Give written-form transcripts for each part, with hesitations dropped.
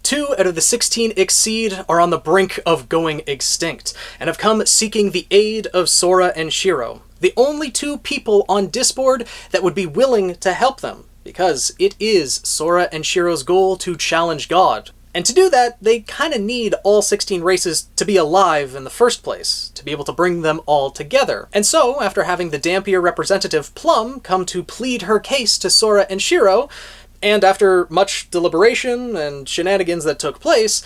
2 out of the 16 Ixseed are on the brink of going extinct, and have come seeking the aid of Sora and Shiro, the only 2 people on Disboard that would be willing to help them, because it is Sora and Shiro's goal to challenge God. And to do that, they kinda need all 16 races to be alive in the first place, to be able to bring them all together. And so, after having the Dampier representative Plum come to plead her case to Sora and Shiro, and after much deliberation and shenanigans that took place,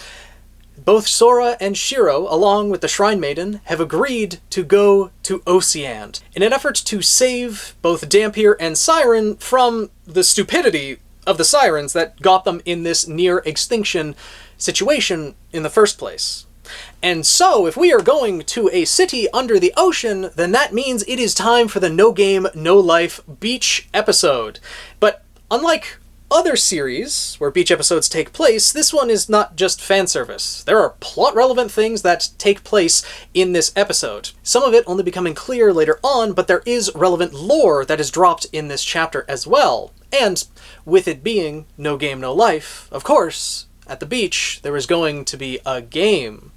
both Sora and Shiro, along with the Shrine Maiden, have agreed to go to Ocean in an effort to save both Dampier and Siren from the stupidity of the Sirens that got them in this near-extinction situation in the first place. And so, if we are going to a city under the ocean, then that means it is time for the No Game, No Life beach episode. But unlike other series where beach episodes take place, this one is not just fan service. There are plot-relevant things that take place in this episode. Some of it only becoming clear later on, but there is relevant lore that is dropped in this chapter as well. And with it being No Game, No Life, of course, at the beach, there is going to be a game.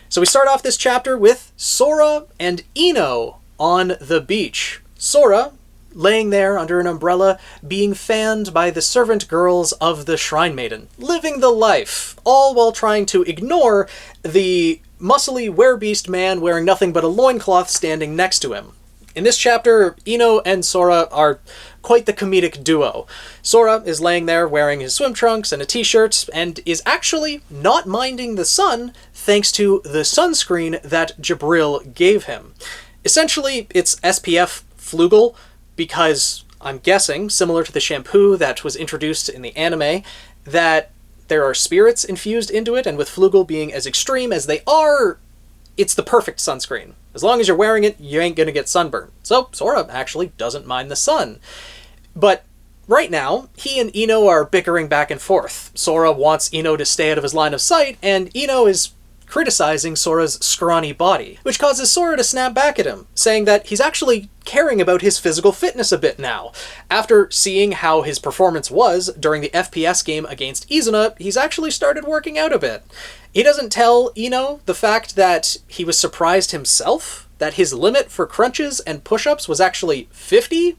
So we start off this chapter with Sora and Ino on the beach. Sora laying there under an umbrella, being fanned by the servant girls of the Shrine Maiden, living the life, all while trying to ignore the muscly werebeast man wearing nothing but a loincloth standing next to him. In this chapter, Ino and Sora are quite the comedic duo. Sora is laying there wearing his swim trunks and a t-shirt, and is actually not minding the sun thanks to the sunscreen that Jabril gave him. Essentially, it's SPF Flugel, because I'm guessing, similar to the shampoo that was introduced in the anime, that there are spirits infused into it, and with Flugel being as extreme as they are, it's the perfect sunscreen. As long as you're wearing it, you ain't gonna get sunburned. So Sora actually doesn't mind the sun. But right now, he and Ino are bickering back and forth. Sora wants Ino to stay out of his line of sight, and Ino is criticizing Sora's scrawny body, which causes Sora to snap back at him, saying that he's actually caring about his physical fitness a bit now. After seeing how his performance was during the FPS game against Izuna, he's actually started working out a bit. He doesn't tell Ino the fact that he was surprised himself that his limit for crunches and push-ups was actually 50,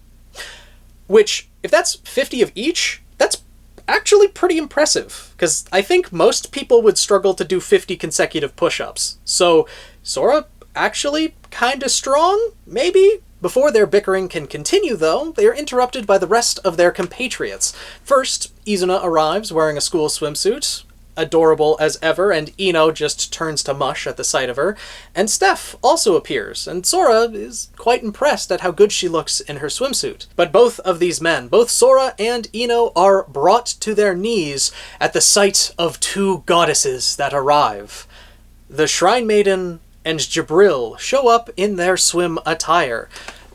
which, if that's 50 of each, that's actually pretty impressive, because I think most people would struggle to do 50 consecutive push-ups. So Sora actually kinda strong, maybe? Before their bickering can continue, though, they are interrupted by the rest of their compatriots. First, Izuna arrives wearing a school swimsuit, adorable as ever, and Ino just turns to mush at the sight of her. And Steph also appears, and Sora is quite impressed at how good she looks in her swimsuit. But both of these men, both Sora and Ino, are brought to their knees at the sight of 2 goddesses that arrive. The Shrine Maiden and Jabril show up in their swim attire,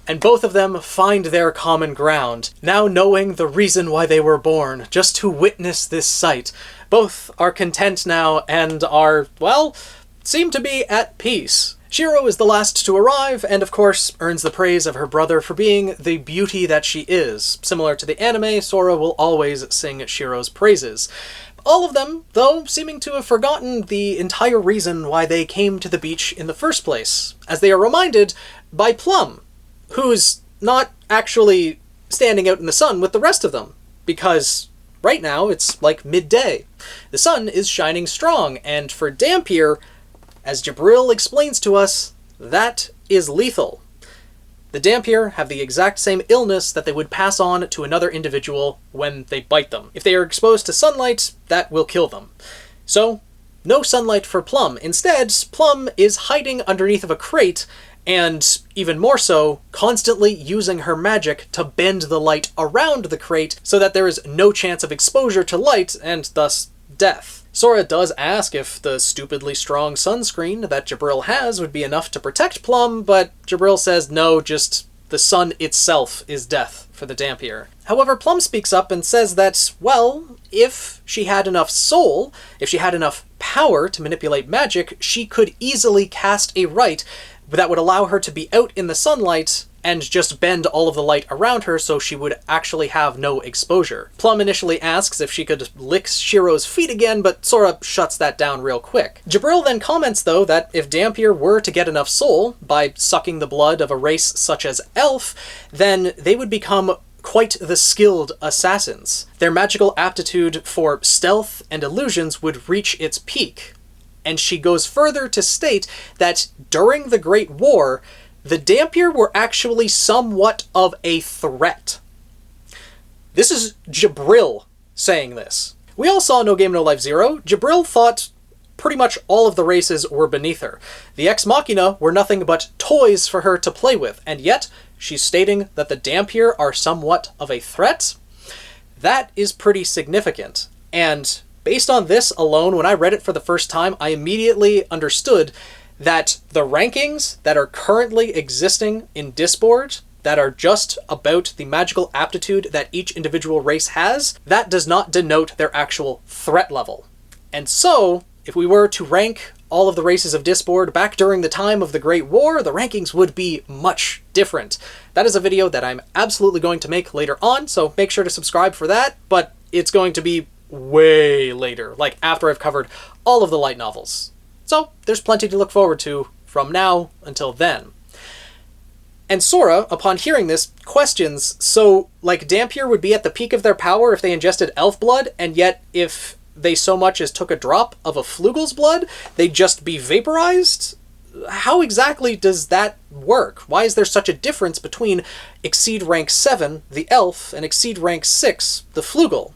and both of them find their common ground, now knowing the reason why they were born, just to witness this sight. Both are content now and are, well, seem to be at peace. Shiro is the last to arrive, and of course earns the praise of her brother for being the beauty that she is. Similar to the anime, Sora will always sing Shiro's praises. All of them, though, seeming to have forgotten the entire reason why they came to the beach in the first place, as they are reminded by Plum, who's not actually standing out in the sun with the rest of them, because right now it's like midday. The sun is shining strong, and for Dampier, as Jabril explains to us, that is lethal. The Dampier have the exact same illness that they would pass on to another individual when they bite them. If they are exposed to sunlight, that will kill them. So, no sunlight for Plum. Instead, Plum is hiding underneath of a crate, and even more so, constantly using her magic to bend the light around the crate so that there is no chance of exposure to light, and thus death. Sora does ask if the stupidly strong sunscreen that Jabril has would be enough to protect Plum, but Jabril says no, just the sun itself is death for the Dampier. However, Plum speaks up and says that, well, if she had enough soul, if she had enough power to manipulate magic, she could easily cast a rite that would allow her to be out in the sunlight and just bend all of the light around her so she would actually have no exposure. Plum initially asks if she could lick Shiro's feet again, but Sora shuts that down real quick. Jabril then comments, though, that if Dampier were to get enough soul by sucking the blood of a race such as Elf, then they would become quite the skilled assassins. Their magical aptitude for stealth and illusions would reach its peak. And she goes further to state that during the Great War, the Dampier were actually somewhat of a threat. This is Jabril saying this. We all saw No Game No Life Zero. Jabril thought pretty much all of the races were beneath her. The Ex Machina were nothing but toys for her to play with, and yet she's stating that the Dampier are somewhat of a threat. That is pretty significant. And based on this alone, when I read it for the first time, I immediately understood that the rankings that are currently existing in Disboard, that are just about the magical aptitude that each individual race has, that does not denote their actual threat level. And so, if we were to rank all of the races of Disboard back during the time of the Great War, the rankings would be much different. That is a video that I'm absolutely going to make later on, so make sure to subscribe for that, but it's going to be way later, like after I've covered all of the light novels. So there's plenty to look forward to from now until then. And Sora, upon hearing this, questions, so, like, Dampier would be at the peak of their power if they ingested elf blood, and yet if they so much as took a drop of a Flugel's blood, they'd just be vaporized? How exactly does that work? Why is there such a difference between Ixseed rank 7, the elf, and Ixseed rank 6, the Flugel?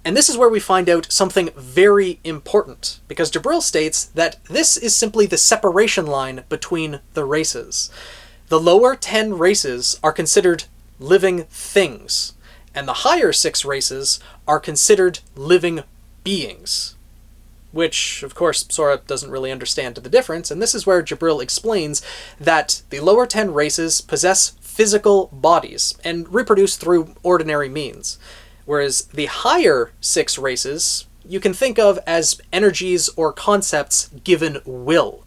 And this is where we find out something very important, because Jabril states that this is simply the separation line between the races. The lower 10 races are considered living things, and the higher 6 races are considered living beings. Which, of course, Sora doesn't really understand the difference, and this is where Jabril explains that the lower 10 races possess physical bodies and reproduce through ordinary means, whereas the higher 6 races you can think of as energies or concepts given will.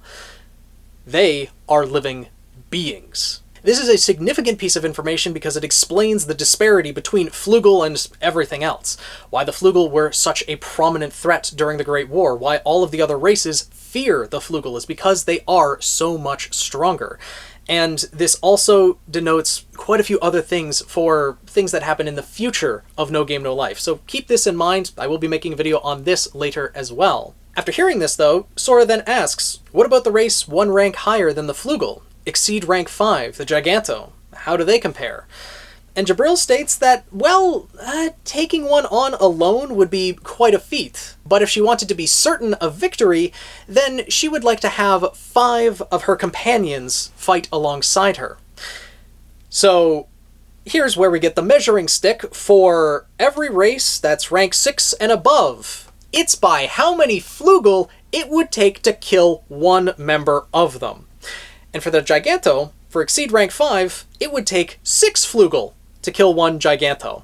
They are living beings. This is a significant piece of information because it explains the disparity between Flugel and everything else. Why the Flugel were such a prominent threat during the Great War, why all of the other races fear the Flugel, is because they are so much stronger. And this also denotes quite a few other things for things that happen in the future of No Game No Life. So keep this in mind. I will be making a video on this later as well. After hearing this, though, Sora then asks, what about the race one rank higher than the Flugel? Ixseed rank 5, the Giganto. How do they compare? And Jabril states that, well, taking one on alone would be quite a feat, but if she wanted to be certain of victory, then she would like to have 5 of her companions fight alongside her. So here's where we get the measuring stick for every race that's rank 6 and above. It's by how many Flugel it would take to kill one member of them. And for the Giganto, for Ixseed rank 5, it would take 6 Flugel to kill one Giganto.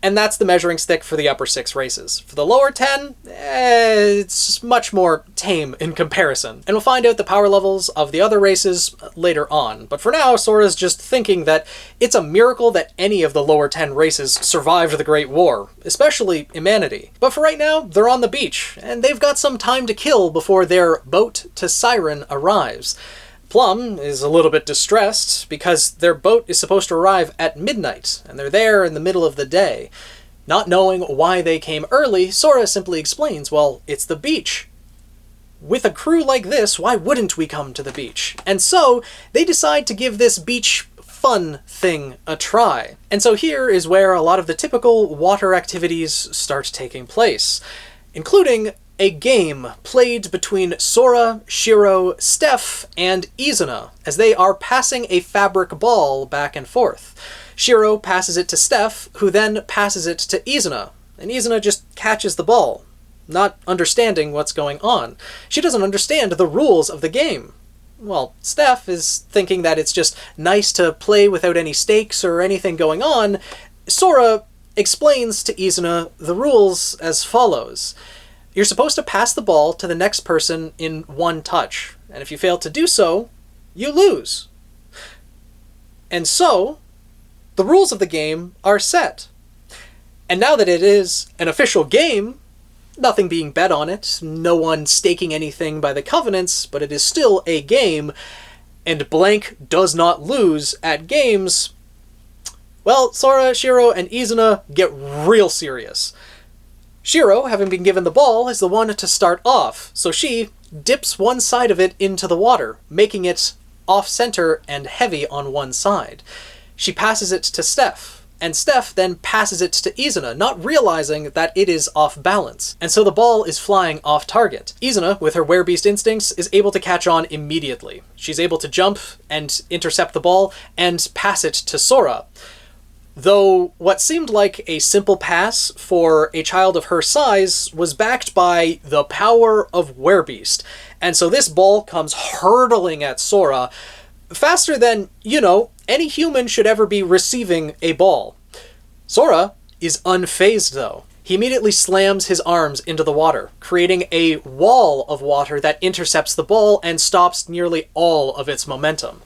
And that's the measuring stick for the upper 6 races. For the lower 10, it's much more tame in comparison. And we'll find out the power levels of the other races later on. But for now, Sora's just thinking that it's a miracle that any of the lower 10 races survived the Great War, especially Humanity. But for right now, they're on the beach, and they've got some time to kill before their boat to Siren arrives. Plum is a little bit distressed because their boat is supposed to arrive at midnight, and they're there in the middle of the day. Not knowing why they came early, Sora simply explains, well, it's the beach. With a crew like this, why wouldn't we come to the beach? And so, they decide to give this beach fun thing a try. And so here is where a lot of the typical water activities start taking place, including a game played between Sora, Shiro, Steph, and Izuna, as they are passing a fabric ball back and forth. Shiro passes it to Steph, who then passes it to Izuna, and Izuna just catches the ball, not understanding what's going on. She doesn't understand the rules of the game. Well, Steph is thinking that it's just nice to play without any stakes or anything going on. Sora explains to Izuna the rules as follows. You're supposed to pass the ball to the next person in one touch, and if you fail to do so, you lose. And so, the rules of the game are set. And now that it is an official game, nothing being bet on it, no one staking anything by the covenants, but it is still a game, and blank does not lose at games, well, Sora, Shiro, and Izuna get real serious. Shiro, having been given the ball, is the one to start off, so she dips one side of it into the water, making it off-center and heavy on one side. She passes it to Steph, and Steph then passes it to Izuna, not realizing that it is off balance, and so the ball is flying off target. Izuna, with her werebeast instincts, is able to catch on immediately. She's able to jump and intercept the ball and pass it to Sora. Though what seemed like a simple pass for a child of her size was backed by the power of werebeast, and so this ball comes hurtling at Sora, faster than, any human should ever be receiving a ball. Sora is unfazed, though. He immediately slams his arms into the water, creating a wall of water that intercepts the ball and stops nearly all of its momentum,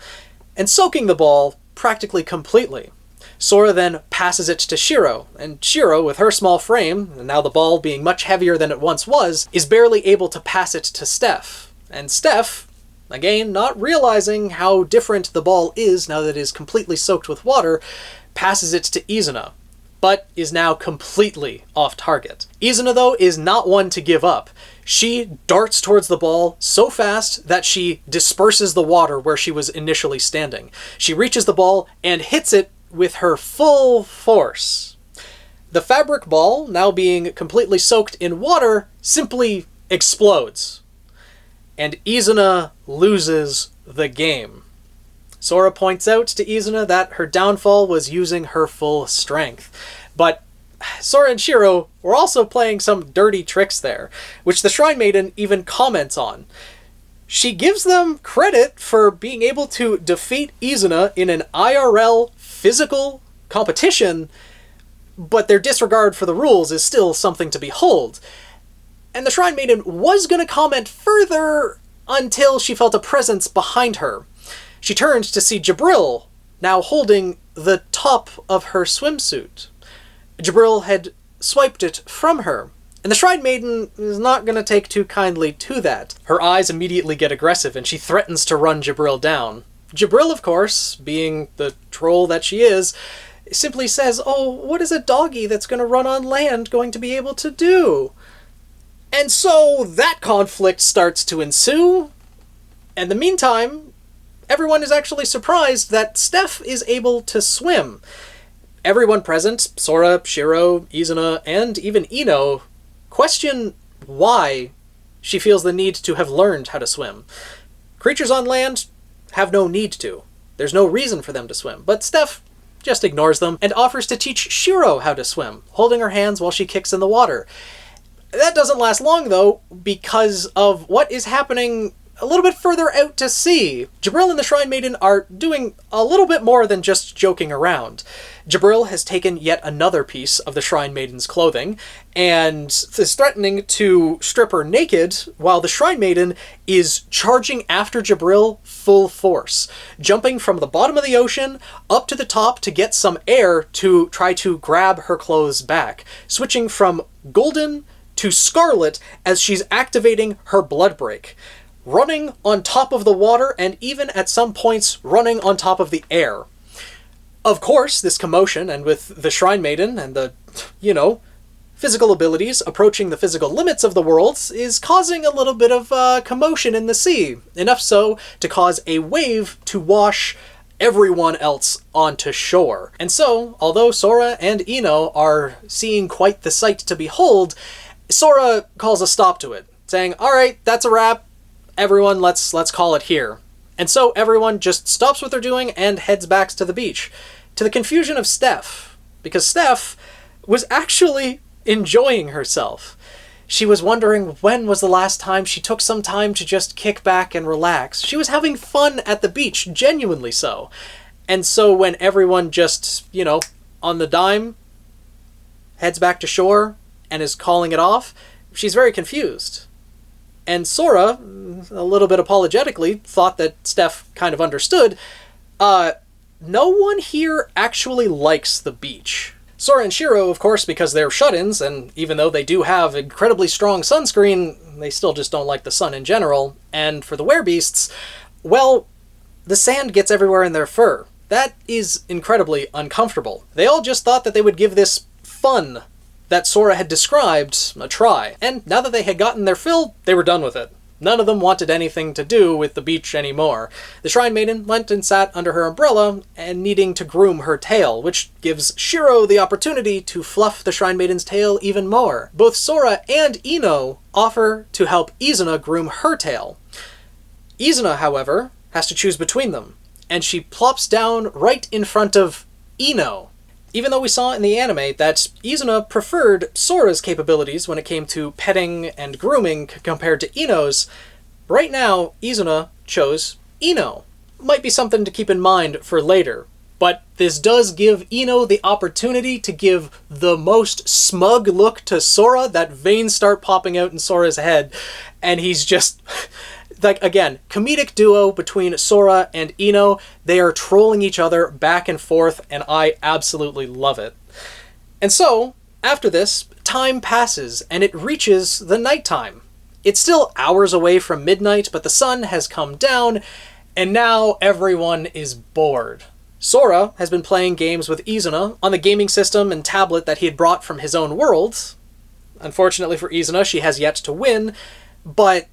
and soaking the ball practically completely. Sora then passes it to Shiro, and Shiro, with her small frame, and now the ball being much heavier than it once was, is barely able to pass it to Steph. And Steph, again, not realizing how different the ball is now that it is completely soaked with water, passes it to Izuna, but is now completely off target. Izuna, though, is not one to give up. She darts towards the ball so fast that she disperses the water where she was initially standing. She reaches the ball and hits it with her full force. The fabric ball, now being completely soaked in water, simply explodes. And Izuna loses the game. Sora points out to Izuna that her downfall was using her full strength. But Sora and Shiro were also playing some dirty tricks there, which the Shrine Maiden even comments on. She gives them credit for being able to defeat Izuna in an IRL physical competition, but their disregard for the rules is still something to behold. And the Shrine Maiden was going to comment further until she felt a presence behind her. She turned to see Jabril, now holding the top of her swimsuit. Jabril had swiped it from her, and the Shrine Maiden is not going to take too kindly to that. Her eyes immediately get aggressive, and she threatens to run Jabril down. Jabril, of course, being the troll that she is, simply says, "Oh, what is a doggy that's going to run on land going to be able to do?" And so that conflict starts to ensue. In the meantime, everyone is actually surprised that Steph is able to swim. Everyone present, Sora, Shiro, Izuna, and even Ino, question why she feels the need to have learned how to swim. Creatures on land have no need to. There's no reason for them to swim. But Steph just ignores them and offers to teach Shiro how to swim, holding her hands while she kicks in the water. That doesn't last long, though, because of what is happening a little bit further out to sea. Jabril and the Shrine Maiden are doing a little bit more than just joking around. Jabril has taken yet another piece of the Shrine Maiden's clothing and is threatening to strip her naked, while the Shrine Maiden is charging after Jabril full force, jumping from the bottom of the ocean up to the top to get some air to try to grab her clothes back, switching from golden to scarlet as she's activating her blood break, running on top of the water and even at some points running on top of the air. Of course, this commotion, and with the Shrine Maiden and the, physical abilities approaching the physical limits of the worlds, is causing a little bit of commotion in the sea, enough so to cause a wave to wash everyone else onto shore. And so, although Sora and Ino are seeing quite the sight to behold, Sora calls a stop to it, saying, "Alright, that's a wrap. Everyone, let's call it here." And so everyone just stops what they're doing and heads back to the beach, to the confusion of Steph, because Steph was actually enjoying herself. She was wondering when was the last time she took some time to just kick back and relax. She was having fun at the beach, genuinely so. And so when everyone just, on the dime, heads back to shore and is calling it off, she's very confused. And Sora, a little bit apologetically, thought that Steph kind of understood. no one here actually likes the beach. Sora and Shiro, of course, because they're shut-ins, and even though they do have incredibly strong sunscreen, they still just don't like the sun in general. And for the werebeasts, well, the sand gets everywhere in their fur. That is incredibly uncomfortable. They all just thought that they would give this fun that Sora had described a try, and now that they had gotten their fill, they were done with it. None of them wanted anything to do with the beach anymore. The Shrine Maiden went and sat under her umbrella, and needing to groom her tail, which gives Shiro the opportunity to fluff the Shrine Maiden's tail even more. Both Sora and Ino offer to help Izuna groom her tail. Izuna, however, has to choose between them, and she plops down right in front of Ino. Even though we saw in the anime that Izuna preferred Sora's capabilities when it came to petting and grooming compared to Ino's, right now Izuna chose Ino. Might be something to keep in mind for later, but this does give Ino the opportunity to give the most smug look to Sora. That veins start popping out in Sora's head, and he's just... like, again, comedic duo between Sora and Ino. They are trolling each other back and forth, and I absolutely love it. And so, after this, time passes, and it reaches the nighttime. It's still hours away from midnight, but the sun has come down, and now everyone is bored. Sora has been playing games with Izuna on the gaming system and tablet that he had brought from his own world. Unfortunately for Izuna, she has yet to win, but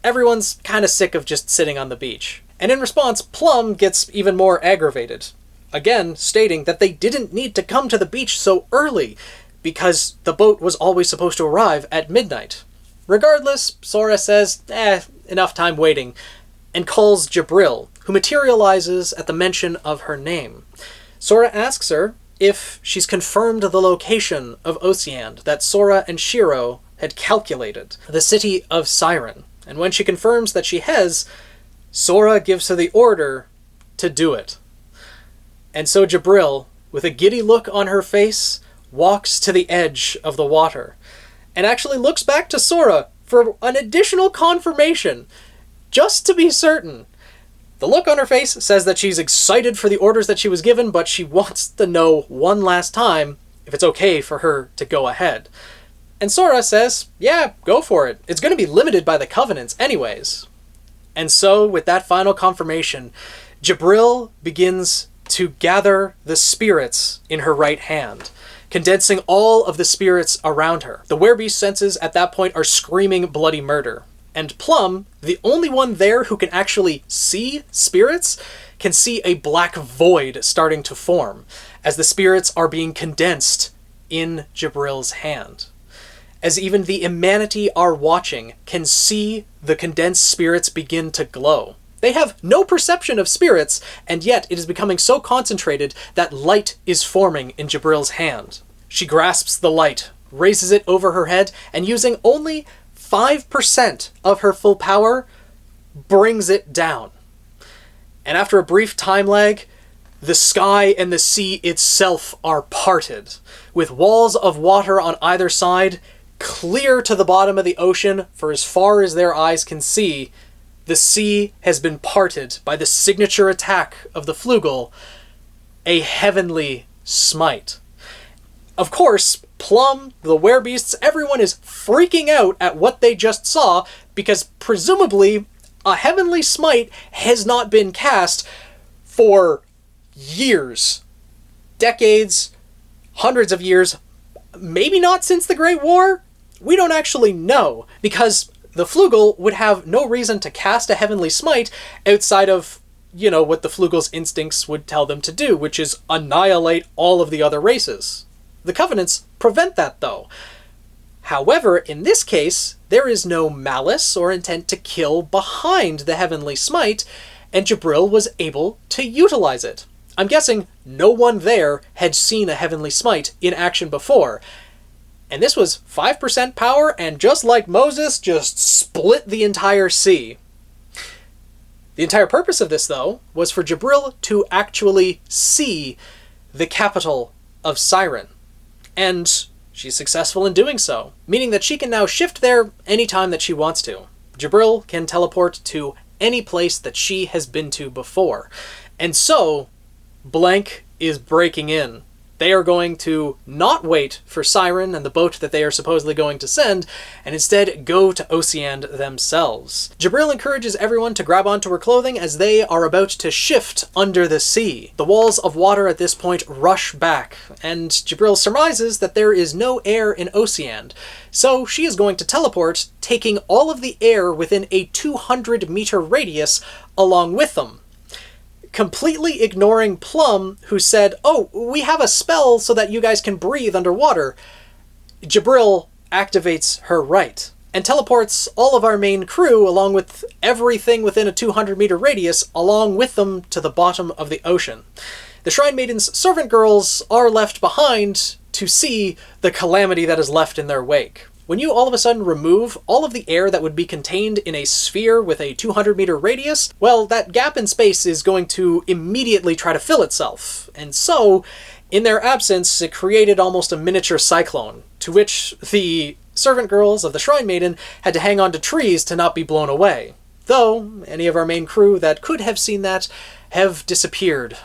everyone's kind of sick of just sitting on the beach. And in response, Plum gets even more aggravated, again stating that they didn't need to come to the beach so early, because the boat was always supposed to arrive at midnight. Regardless, Sora says, enough time waiting, and calls Jabril, who materializes at the mention of her name. Sora asks her if she's confirmed the location of Ocean that Sora and Shiro had calculated, the city of Siren. And when she confirms that she has, Sora gives her the order to do it. And so Jabril, with a giddy look on her face, walks to the edge of the water, and actually looks back to Sora for an additional confirmation, just to be certain. The look on her face says that she's excited for the orders that she was given, but she wants to know one last time if it's okay for her to go ahead. And Sora says, yeah, go for it. It's going to be limited by the covenants anyways. And so, with that final confirmation, Jabril begins to gather the spirits in her right hand, condensing all of the spirits around her. The werebeast senses at that point are screaming bloody murder. And Plum, the only one there who can actually see spirits, can see a black void starting to form as the spirits are being condensed in Jabril's hand. As even the Immanity are watching can see the condensed spirits begin to glow. They have no perception of spirits, and yet it is becoming so concentrated that light is forming in Jabril's hand. She grasps the light, raises it over her head, and using only 5% of her full power, brings it down. And after a brief time lag, the sky and the sea itself are parted, with walls of water on either side, clear to the bottom of the ocean for as far as their eyes can see. The sea has been parted by the signature attack of the Flugel, a heavenly smite. Of course, Plum, the werebeasts, everyone is freaking out at what they just saw, because presumably a heavenly smite has not been cast for years, decades, hundreds of years, maybe not since the Great War? We don't actually know, because the Flugel would have no reason to cast a heavenly smite outside of, what the Flugel's instincts would tell them to do, which is annihilate all of the other races. The Covenants prevent that, though. However, in this case, there is no malice or intent to kill behind the heavenly smite, and Jabril was able to utilize it. I'm guessing no one there had seen a heavenly smite in action before. And this was 5% power, and just like Moses, just split the entire sea. The entire purpose of this, though, was for Jabril to actually see the capital of Siren. And she's successful in doing so, meaning that she can now shift there anytime that she wants to. Jabril can teleport to any place that she has been to before. And so, Blank is breaking in. They are going to not wait for Siren and the boat that they are supposedly going to send, and instead go to Ocean themselves. Jabril encourages everyone to grab onto her clothing as they are about to shift under the sea. The walls of water at this point rush back, and Jabril surmises that there is no air in Ocean, so she is going to teleport, taking all of the air within a 200-meter radius along with them. Completely ignoring Plum, who said, "Oh, we have a spell so that you guys can breathe underwater," Jabril activates her right and teleports all of our main crew, along with everything within a 200-meter radius, along with them to the bottom of the ocean. The Shrine Maiden's servant girls are left behind to see the calamity that is left in their wake. When you all of a sudden remove all of the air that would be contained in a sphere with a 200-meter radius, well, that gap in space is going to immediately try to fill itself. And so, in their absence, it created almost a miniature cyclone, to which the servant girls of the Shrine Maiden had to hang on to trees to not be blown away. Though, any of our main crew that could have seen that have disappeared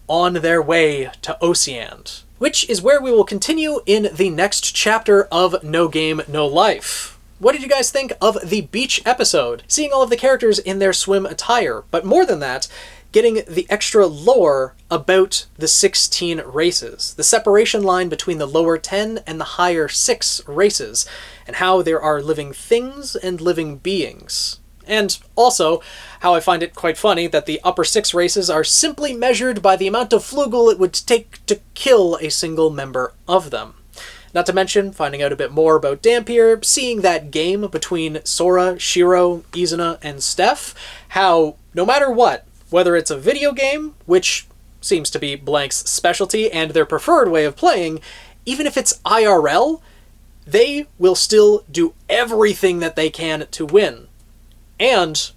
on their way to Ocean, which is where we will continue in the next chapter of No Game, No Life. What did you guys think of the beach episode? Seeing all of the characters in their swim attire, but more than that, getting the extra lore about the 16 races, the separation line between the lower 10 and the higher 6 races, and how there are living things and living beings. And also, how I find it quite funny that the upper 6 races are simply measured by the amount of flugel it would take to kill a single member of them. Not to mention, finding out a bit more about Dampier, seeing that game between Sora, Shiro, Izuna, and Steph, how no matter what, whether it's a video game, which seems to be Blank's specialty and their preferred way of playing, even if it's IRL, they will still do everything that they can to win. And,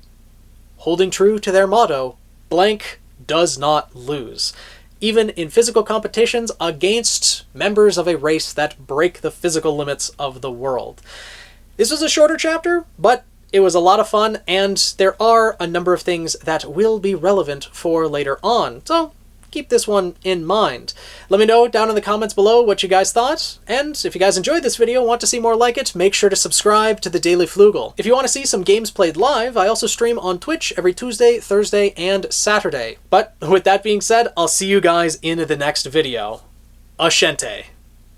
holding true to their motto, Blank does not lose, even in physical competitions against members of a race that break the physical limits of the world. This was a shorter chapter, but it was a lot of fun, and there are a number of things that will be relevant for later on, so keep this one in mind. Let me know down in the comments below what you guys thought, and if you guys enjoyed this video and want to see more like it, make sure to subscribe to the Daily Flugel. If you want to see some games played live, I also stream on Twitch every Tuesday, Thursday, and Saturday. But with that being said, I'll see you guys in the next video. Ashente.